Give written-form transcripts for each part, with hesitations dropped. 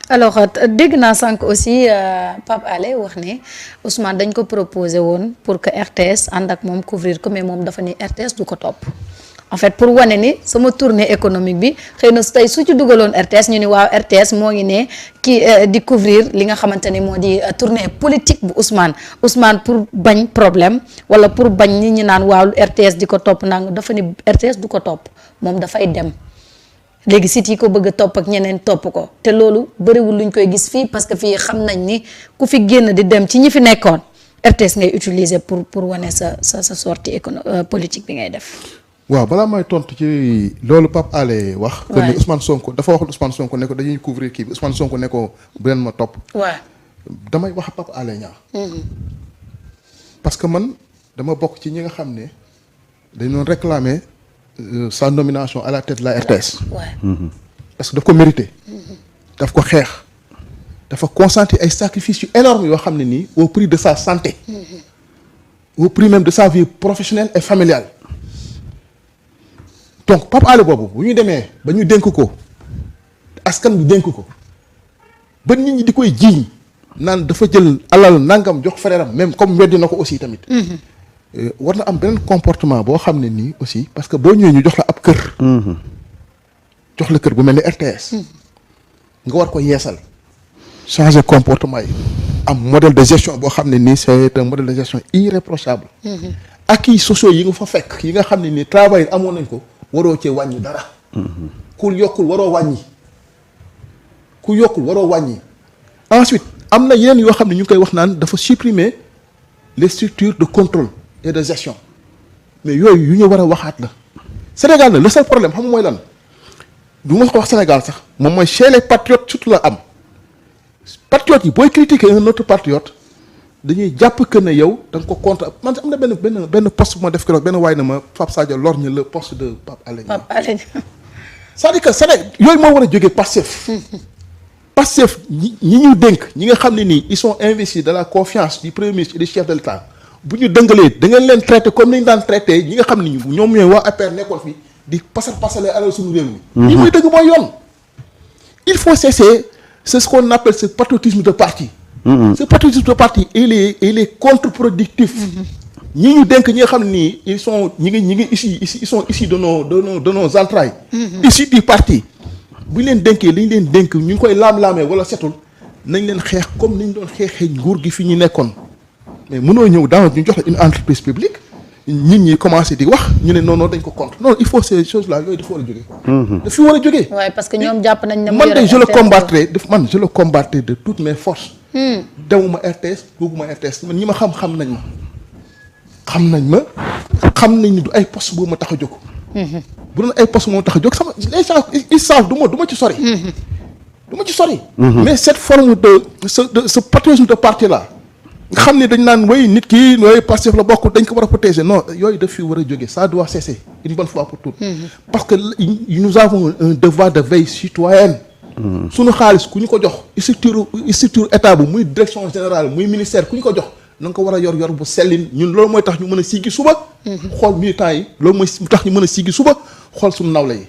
alors dégg naa sànq aussi Pape Alé wax ne Ousmane dañ ko proposé woon pour que RTS ànd ak moom couvrir ko mais moom dafa ni RTS du ko topp en fait pour wane ni sama tournée économique bi xëy na tey su ci dugaloon RTS ñu ni waaw RTS moo ngi ne kii di couvrir li nga xamante ni moo di tournée politique bu Ousmane pour bañ problème wala pour bañ nit ñi naan waaw RTS di ko topp nang dafa ni RTS du ko topp moom dafay dem. léegi sit yi ko bëgg a topp ak ñeneen topp ko te loolu bëriwul luñ koy gis fii parce que fii xam nañ ni ku fi génn di dem ci ñi fi nekkoon RTS ngay utiliser pour wane sa sortie politique bi ngay def. waaw balaa may tontu ci loolu Pape Alé wax. que ni Ousmane Sonko dafa waxul Ousmane Sonko ne ko dañuy couvrir kii bi Ousmane Sonko ne ko bu leen ma topp. waaw damay wax Pape Alé Niang. parce que man dama bokk ci ñi nga xam ne dañu doon réclamer. Sa nomination à la tête de la RTS. parce que daf ko mérité. daf ko xeex. dafa consentir ay sacrifices yu énormes yoo xam ne nii au prix de sa santé. au prix même de sa vie professionnelle et familiale. donc Pape Alé boobu bu ñu demee ba ñu dénk ko askan bi dénk ko ba nit ñi di koy jiiñ naan dafa jël alal nangam jox frère am même comme weddi na ko aussi tamit. war na am beneen comportement boo xam ne nii aussi parce que boo ñëwee ñu jox la ab kër. jox la kër bu mel ni RTS. nga war ko yeesal. changer comportement yi. am modèle de gestion boo xam ne nii c'est un modèle de gestion irréprochable. acquis sociaux yi nga fa fekk yi nga xam ne nii travail amoon nañ ko waroo cee wàññi dara. ku yokkul waroo wàññi. ensuite am na yeneen yoo xam ne ñu ngi koy wax naan dafa supprimer les structures de contrôle. et de gestion mais yooyu yu ñu war a waxaat la Sénégal na le seul problème xam nga mooy lan du ma ko wax Sénégal sax moom mooy chez les patriotes surtout la am patriotes yi booy critiquer un autre patriote dañuy jàpp que ne yow da nga ko contre man am na benn poste bu ma def keroog benn waay na ma Pape Sadio lorgne le poste de Pape Alé Niang c'est-à-dire que Sénégal yooyu moo war a jógee Pastef ñi ñu dénk ñi nga xam ne nii ils sont investis de la confiance du premier ministre et du chef de l'État bu ñu dëngalee da ngeen leen traité comme ni ñu daan traité ñi nga xam ne ñoom ñooy waa APR nekkoon fi di pasale alal suñu réew mi. lii mooy dëgg mooy yoon. il faut cesser c'est ce qu'on appelle ce patriotisme de parti. ce patriotisme de parti il est contre-productif. ñi ñu dénk ñi nga xam ne nii ils ngi issus de nos entrailles. issus du parti. bu ñu leen dénkee li ñu leen dénk ñu ngi koy laam-laamee wala setul nañ leen xeex comme ni ñu doon xeexee nguur gi fi ñu nekkoon. mais mënoo ñëw dans ñu jox la une entreprise publique nit ñi commencé di wax ñu ne non dañ ko contre non il faut ces choses là yooyu dafa war a jógee. dafa war a jógee. waaye parce que ñoom jàpp nañ ne man de je le combattrai de toutes mes forces. demuma RTS dugguma RTS man ñi ma xam nañ ni du ay poste bu ma tax a jóg. bu doon ay poste moo tax a jóg sama les gens ils savent du ma ci sori. mais cette forme de ce patriotisme de parti là. nga xam ne dañ naan way nit ki way Pastef la bokk dañ ko war a protéger non yooyu daf fi war a jóge ça doit cesser une bonne fois pour toutes. parce que nous avons un devoir de veille citoyenne. suñu xaalis ku ñu ko jox structure état bu muy direction générale muy ministère ku ñu ko jox na nga ko war a yor bu sellin ñun loolu mooy tax ñu mën a siggi suba. xool militants yi loolu mooy tax ñu mën a siggi suba xool suñu nawle yi.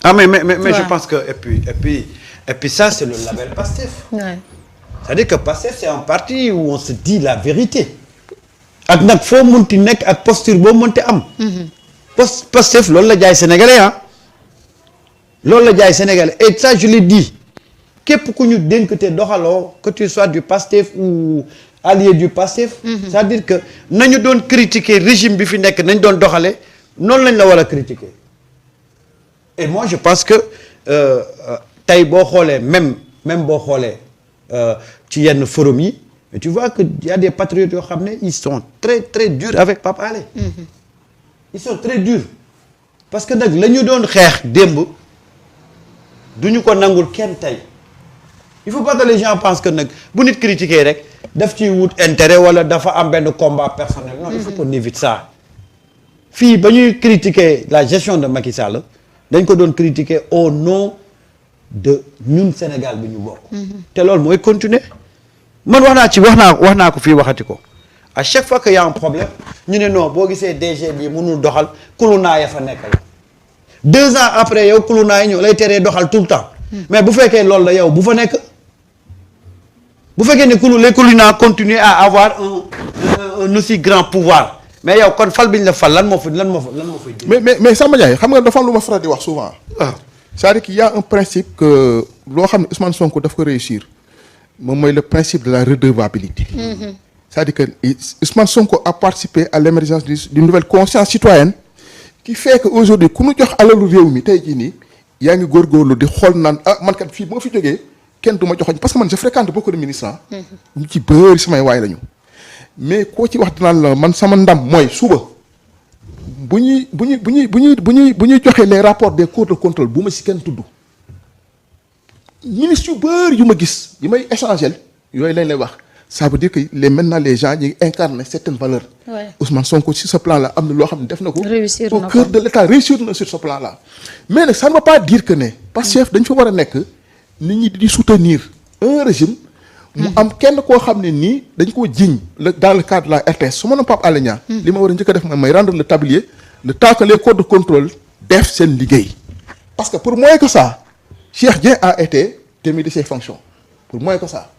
ah mais je pense que et puis ça c'est le label Pastef. c'est-à-dire que Pastef c'est un parti où on se dit la vérité ak nag foo mënti nekk ak posture boo mënti am. Pastef loolu la jaay sénégalais loolu la jaay sénégalais et ça je l'ai dit képp ku ñu dénk te doxaloo que tu sois du Pastef ou allié du Pastef. c'est-à-dire que nañu doon critiquer régime bi fi nekk nañ doon doxalee noonu lañ la war a critiquer et moi je pense que tey boo xoolee même boo xoolee. ci yenn forum yi mais tu vois que y a des patriotes yoo xam ne ils sont très très durs avec Pape Alé. ils sont très durs parce que nag la ñu doon xeex démb du ñu ko nangul kenn tey il faut pas que les gens pensent que nag bu nit critiquer rek daf ciy wut intérêt wala dafa am benn combat personnel non il faut qu'on évite ça fii ba ñuy critiquer la gestion de Macky Sall dañ ko doon critiquer au nom de ñun Sénégal bi ñu bokk. te loolu mooy continuer man wax naa ko fii waxati ko à chaque fois que y a un problème ñu ne non boo gisee DG bi mënul doxal kulunaa ya fa nekkal 2 ans après yow kulunaa yi ñoo lay teree doxal tout le temps mais bu fekkee loolu la yow bu fa nekk bu fekkee ne les Koulinas continuent à avoir un aussi grand pouvoir mais yow kon fal bi ñu la fal lan moo fay mais Samba Ndiaye xam nga dafa am lu ma faral di wax souvent. c'est-à-dire qu'il y a un principe que loo xam ne Ousmane Sonko daf ko réussir moom mooy le principe de la redevabilité. c'est-à-dire que Ousmane Sonko a participé à l'émergence d'une nouvelle conscience citoyenne qui fait que aujourd'hui ku ñu jox alalu réew mi tey jii nii yaa ngi góorgóorlu di xool naan man kat fii boo fi jógee kenn du ma joxoñ parce que man je fréquente beaucoup de ministres ñu ci bëri samay waay lañu mais koo ci wax dinaan la man sama ndam mooy suba bu ñuy joxee les rapports des cours de contrôle bu ma si kenn tudd ministres yu bëri yu ma gis yi may échanger yooyu lañ lay wax ça veut dire que maintenant les gens ñi incarnent certaines valeurs. Ousmane Sonko sur ce plan là am na loo xam ne def na ko. réussir na ko au cœur de l'État réussir na sur ce plan là. mais nag ça ne veut pas dire que ne Pastef dañ fa war a nekk nit ñi di soutenir un régime. mu am kenn koo xam ne nii dañ koo jiñ dans le cadre de la RTS su ma noonu Pape Alé Niang li ma war a njëkk a def mooy rendre le tablier le temps que les corps de contrôle def seen liggéey. parce que pour moins que ça Cheikh Dieng a été démis de ses fonctions pour moins que ça.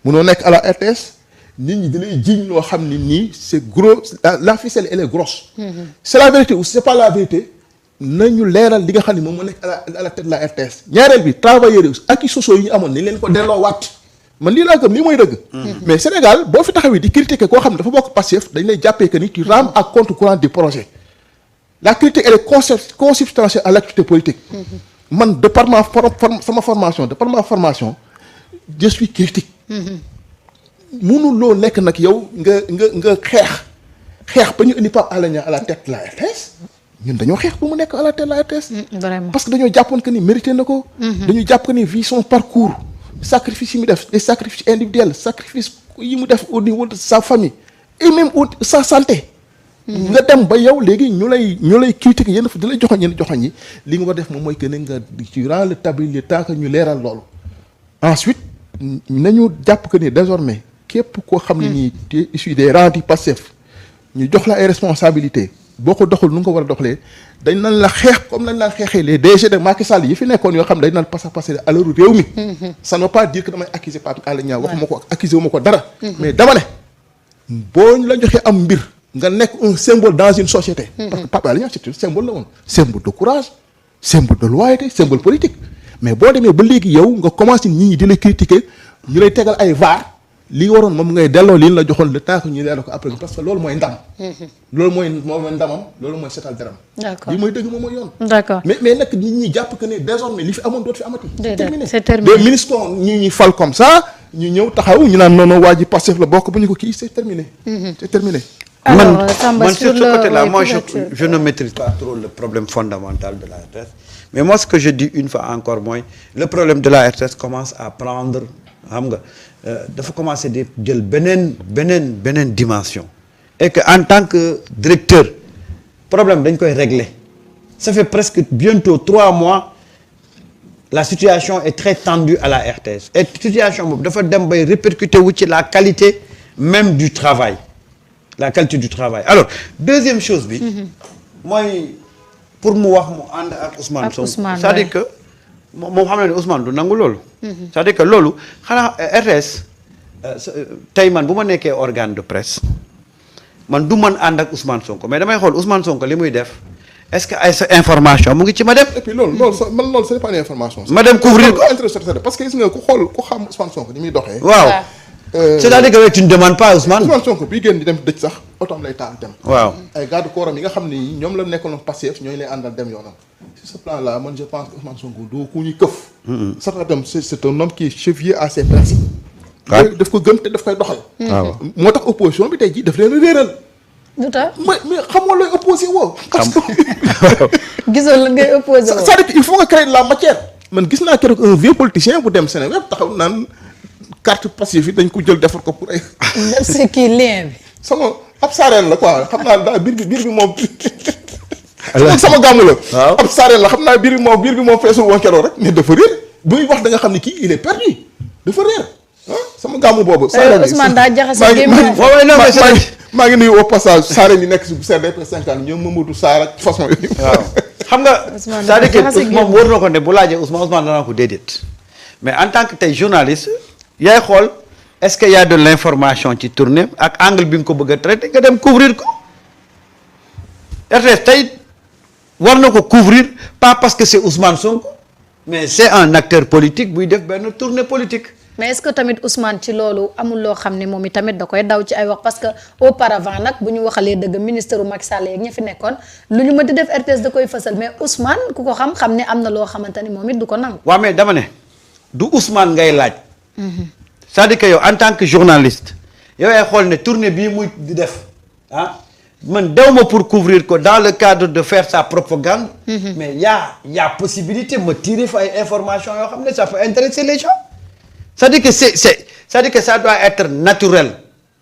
munoo nekk à la RTS nit ñi dinay jiñ loo xam ne nii c'est gros la ficelle elle est grosse. c'est la vérité ou c'est pas la vérité nañu leeral li nga xam ne moom moo nekk à la tête de la RTS. ñaareel bi travailleurs yi acquis sociaux yi ñu amoon nañ leen ko delloo waat man lii laa gëm lii mooy dëgg. mais Sénégal boo fi taxawee di critiquer koo xam ne dafa bokk Pastef dañ lay jàppee que ni tu rames à contre-courant du projet la critique elle est consubstantielle à l'activité politique. man de par sama formation de par ma formation je suis critique. mënuloo nekk nag yow nga xeex ba ñu indi Pape Alé Niang à la tête de la RTS ñun dañoo xeex ba mu nekk à la tête de la RTS. vraiment parce que dañoo jàppoon que ni mérité na ko. dañu jàpp que ni vie son parcours sacrifice yi mu def des sacrifices individuels sacrifice yi mu def au niveau de sa famille et même sa santé. nga dem ba yow léegi ñu lay critiquer yéen di lay joxoñ yi li nga war def moom mooy que ne nga ci rend le tablier tant que ñu leeral loolu ensuite. nañu jàpp que ni désormais képp koo xam ne nii te issu des rangs du Pastef ñu jox la ay responsabilités boo ko doxul nu nga ko war a doxalee dañ nan la xeex comme nañ laan xeexee les DG de Macky Sall yi fi nekkoon yoo xam ne dañ naan passer alalu réew mi. ça ne veut pas dire que damay accuser Pape Alé Niang waxuma ko accuser wu ma ko dara. mais dama ne boo ñu la joxee am mbir nga nekk un symbole dans une société. parce que Pape Alé Niang c'est un symbole la woon symbole de courage symbole de loyauté symbole politique. mais boo demee ba léegi yow nga commencé nit ñi di la critiquer ñu lay tegal ay vaar li waroon moom ngay delloo li la joxoon le temps que ñu leeral ko après parce que loolu mooy ndam. loolu mooy ndamam loolu mooy setal deram. d'accord li mooy dëgg moom mooy yoon. d'accord mais nag nit ñi jàpp que ne désormais li fi amoon dootu fi amati. c'est terminé des ministres ñi fal comme ça ñu ñëw taxaw ñu naan non waa ji Pastef la bokk bu ñu ko kii c'est terminé. c'est terminé. alors Samba sur ce côté-là moi je ne maîtrise pas trop le problème fondamental de la RTS. mais moi ce que je dis une fois encore mooy le problème de la RTS commence à prendre xam nga dafa commencer di jël beneen dimension et que en tant que directeur problème dañ koy régler ça fait presque bientôt 3 mois la situation est très tendue à la RTS et situation boobu dafa dem bay répercuter wu ci la qualité même du travail alors deuxième chose bi mooy pour mu wax mu ànd ak Ousmane Sonko c'est-à-dire que moom xam na ne Ousmane du nangu loolu c'est-à-dire que loolu xanaa RTS tey man bu ma nekkee organe de presse man du man ànd ak Ousmane Sonko mais damay xool Ousmane Sonko li muy def est-ce que ay sa information mu ngi ci ma dem. et puis loolu c'est pas une information. ma dem couvrir ko parce que gis nga ku xam Ousmane Sonko ni muy doxee. waaw c'est-à-dire que tu ne demandes pas Ousmane. Ousmane Sonko bii génn di dem dëj sax otoom lay taal dem. waaw ay garde corps am yi nga xam ni ñoom la nekkoon Pastef ñooy lay àndal dem yoonam. sur ce plan là man je pense que Ousmane Sonko du ku ñuy këf. certain c'est un homme qui est chevillé à ses principes. waaw daf ko gëm te daf koy doxal. waaw moo tax opposition bi tey jii daf leen a réeral. lu tax mais xamoo looy opposé woo. parce que gisoo la ngay opposé woo. c'est-à-dire qu'il faut nga créer de la matière. man gis naa keroog un vieux politicien bu dem Sénégal taxaw naan carte Pastef yi dañ ko jël defar ko pour ay. def si kii lien bi. sama ab saareel la quoi xam naa daal biir bi moom. sama gàmmu la. waaw ab saareel la xam naa biir bi moom feesul woon keroog rek mais dafa réer buy wax da nga xam ne kii il est perdu dafa réer sama gàmmu boobu. Ousmane daa jaxase gémmiñ maa ngi nuyu au passage saareel yi nekk si CRDP 50 ñoom Mamadou Sarr ak façon yooyu. waaw xam nga Ousmane c'est-à-dire que jaxase moom wóor na ko ne bu laajee Ousmane danaa ko déedéet mais en tant que tey journaliste yaay xool est-ce que y a de l'information ci tournée ak angle bi nga ko bëgg a traiter nga dem couvrir ko RTS tey war na ko couvrir pas parce que c'est Ousmane Sonko mais c'est un acteur politique buy def benn tournée politique. mais est-ce que tamit Ousmane ci loolu amul loo xam ne moom itamit da koy daw ci ay wax parce que auparavant nag bu ñu waxalee dëgg ministre u Macky Sall yeeg ña fi nekkoon lu ñu mënti def RTS da koy fësal mais Ousmane ku ko xam ne am na loo xamante ni moom it du ko nangu. waaw mais dama ne du Ousmane ngay laaj. c'est-à-dire que yow en tant que journaliste yow yaay xool ne tournée bii muy di def ah man dew ma pour couvrir ko dans le cadre de faire sa propagande. mais y a possibilité ma tirer fa ay informations yoo xam ne ça peut intéresser les gens. c'est-à-dire que c'est-à-dire que ça doit être naturel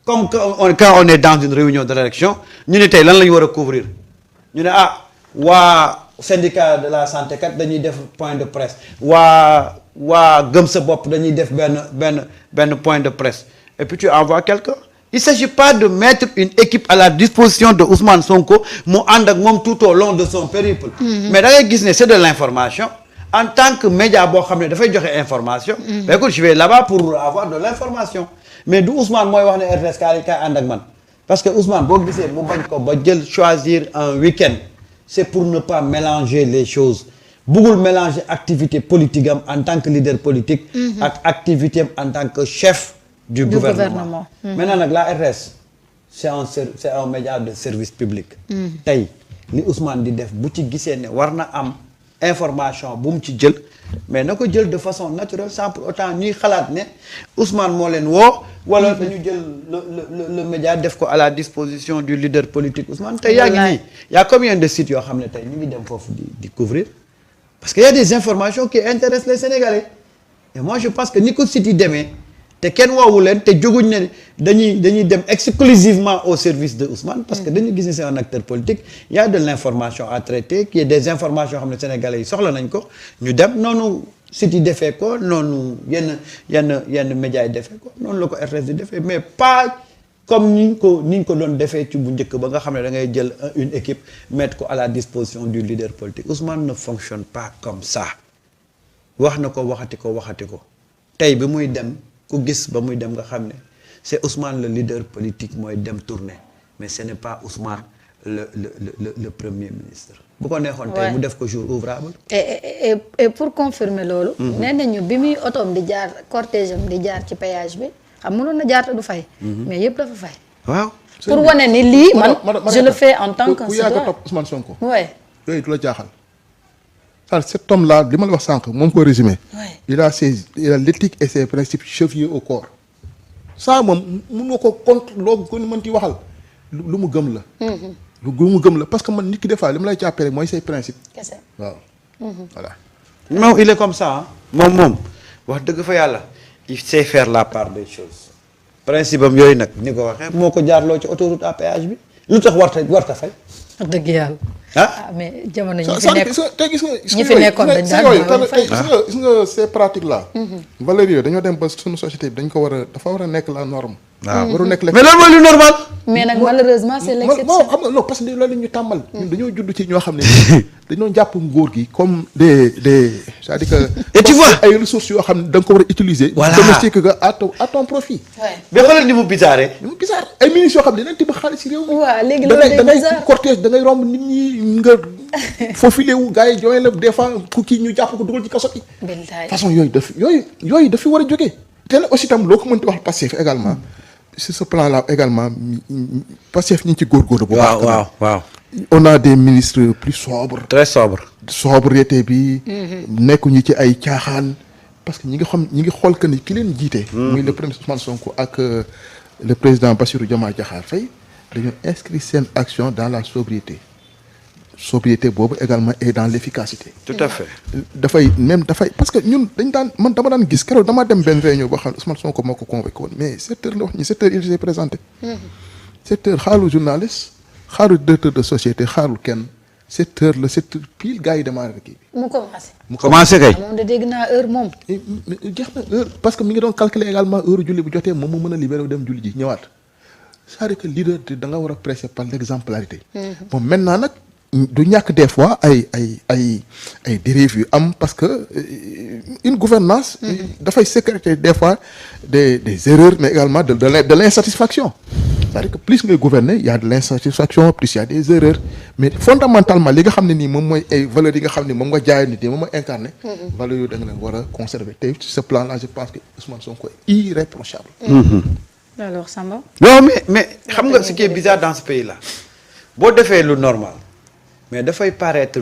comme quand on est dans une réunion de l'élection ñu ne tey lan la ñu war a couvrir ñu ne waa syndicat de la santé kat dañuy def point de presse waa gëm sa bopp dañuy def benn point de presse et puis tu envoies quelqu'un il s'agit pas de mettre une équipe à la disposition de Ousmane Sonko mu ànd ak moom tout au long de son périple mais da ngay gis ne c'est de l'information en tant que média boo xam ne dafay joxe information. mais écoute je vais là-bas pour avoir de l'information mais du Ousmane mooy wax ne RTS kaay ànd ak man parce que Ousmane boo gisee mu bañ ko ba jël choisir un week-end c'est pour ne pas mélanger les choses bëggul mélanger activité politique am en tant que leader politique. ak activité am en tant que chef du gouvernement. maintenant nag la RTS c'est un média de service public. tey li Ousmane di def bu ci gisee ne war na am. information bu mu ci jël mais na ko jël de façon naturelle sans pour autant ñuy xalaat ne Ousmane moo leen woo wala dañu jël le média def ko à la disposition du leader politique Ousmane tey yaa ngi nii y a combien de sites yoo xam ne tey ñu ngi dem foofu di couvrir parce que y a des informations qui intéressent les Sénégalais et moi je pense que ni ko sites yi demee te kenn woowu leen te jóguñ ne dañuy dem exclusivement au service de Ousmane parce que dañu gis ne c'est un acteur politique il y a de l'information à traiter qui est des informations xam ne Sénégalais yi soxla nañ ko ñu dem noonu sites yi defee ko noonu yenn médias yi defee ko noonu la ko RTS di defee mais pas comme niñ ko doon defee ci bu njëkk ba nga xam ne da ngay jël une équipe mettre ko à la disposition du leader politique Ousmane ne fonctionne pas comme ça wax na ko waxati ko tey bi muy dem ku gis ba muy dem nga xam ne c'est Ousmane le leader politique mooy dem tourner mais ce n'est pas Ousmane le premier ministre bu ko neexoon tey mu def ko jour ouvrable et pour confirmer loolu nee nañu bi muy otoom di jaar cortège am di jaar ci péage bi xam mënoon na jaar te du fay mais yëpp dafa fay waaw pour wane ni lii man je le fais en tant que ku yàgg topp Ousmane Sonko yooyu du la jaaxal cet homme-là li ma la wax sànq moom ko résumé. il a l'éthique et ses principes chevillés au corps. ça moom mënoo ko contre loo ko mën ci waxal lu mu gëm la. lu mu gëm la parce que man nit ki des fois li ma lay jàppee rek mooy say principe. kese waaw. voilà. non il est comme ça moom wax dëgg fa yàlla il sait faire la part des choses. principe am yooyu nag ni ko waxee moo ko jaarloo ci autoroute à péage bi lu tax warta fay. dëgg yàlla. mais jamono ñi fi nekkoon dañ daan gis nga ces pratiques là. valeurs yooyu dañoo dem ba suñu société bi dañ ko dafa war a nekk la norme. waaw waru nekk la mais loolu mooy lu normal. mais nag malheureusement c'est l'exception. xam nga non parce que loolu ñu tàmbal. ñun dañoo judd ci ñoo xam ne dañoo jàpp ngóor gi comme des c'est-à-dire que. et tu vois ay ressources yoo xam ne da nga ko war a utiliser. voilà domestique nga à ton profit. mais xoolal ni mu bizarre. ay ministres yoo xam ne dinañ tibb xaalis ci réew mi. waaw léegi loolu day bizarre cortège da ngay romb nit ñi nga faufilé wu gars yi jooy la des fois ku kii ñu jàpp ko dugal ci kaso bi. façon yooyu dafi war a jógee. te nag aussi tam loo ko mënti wax Pastef également. sur ce plan là également Pastef ñu ngi ci góorgóorlu bu baax. waaw on a des ministres plus sobres. très sobres. sobriété bi. nekkuñu ci ay caaxaan. parce que ñi ngi xool que ni ki leen jiite. muy le premier Ousmane Sonko ak le président Bassirou Diomaye Diakhar Faye dañoo inscrire seen action dans la sobriété boobu également et dans l'efficacité. tout à fait. dafay parce que ñun dama daan gis keroog dama dem benn réunion boo xam ne Ousmane Sonko moo ko convoqué woon mais 7 heures la wax ni 7 heures il s'est présenté. 7 heures xaarul journaliste xaarul directeur de société xaarul kenn 7 heures la 7 heures pile gars yi démarré kii bi. mu commencé kay. moom de dégg naa heure moom. jeex na heure parce que mi ngi doon calculer également heure julli bu jotee moom mu mën a libéré dem julli ji ñëwaat c'est-à-dire que leader da nga war a presser par l'exemplarité. bon maintenant nag du ñàkk des fois ay dérives yu am parce que une gouvernance dafay sécréter des fois des erreurs mais également de l'insatisfaction. C'est-à-dire que plus ngay gouverner il y a de l'insatisfaction plus il y a des erreurs mais fondamentalement li nga xam ne nii moom mooy ay valeurs yi nga xam ne moom nga jaay nit yi moom mooy incarné valeurs yooyu da nga leen war a conserver te sur ce plan là je pense que Ousmane Sonko est irréprochable. Alors Samba. non mais xam nga ce qui est bizarre dans ce pays là boo defee lu normal mais dafay paraître